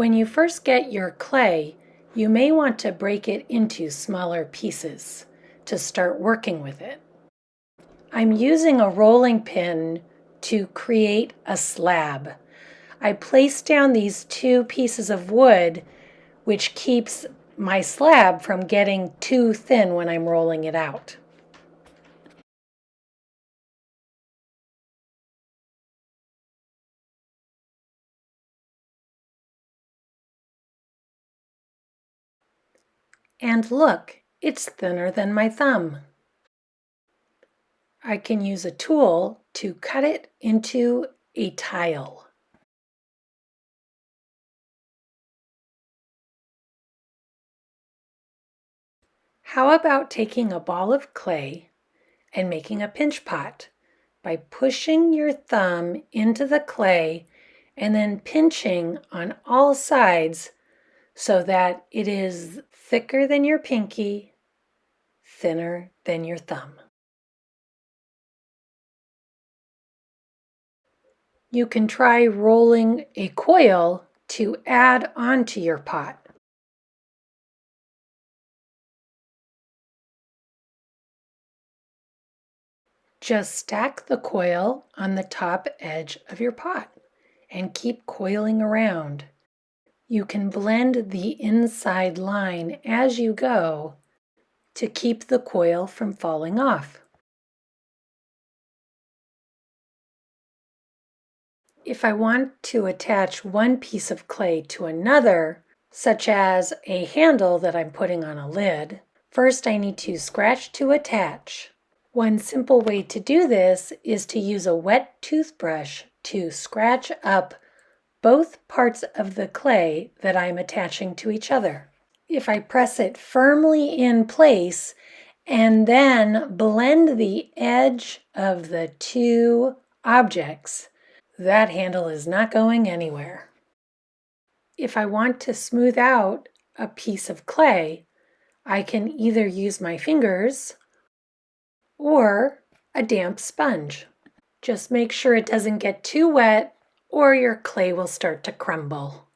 When you first get your clay, you may want to break it into smaller pieces to start working with it. I'm using a rolling pin to create a slab. I place down these two pieces of wood, which keeps my slab from getting too thin when I'm rolling it out. And look, it's thinner than my thumb. I can use a tool to cut it into a tile. How about taking a ball of clay and making a pinch pot by pushing your thumb into the clay and then pinching on all sides so that it is thicker than your pinky, thinner than your thumb. You can try rolling a coil to add onto your pot. Just stack the coil on the top edge of your pot and keep coiling around. You can blend the inside line as you go to keep the coil from falling off. If I want to attach one piece of clay to another, such as a handle that I'm putting on a lid, first I need to scratch to attach. One simple way to do this is to use a wet toothbrush to scratch up both parts of the clay that I'm attaching to each other. If I press it firmly in place and then blend the edge of the two objects, that handle is not going anywhere. If I want to smooth out a piece of clay, I can either use my fingers or a damp sponge. Just make sure it doesn't get too wet or your clay will start to crumble.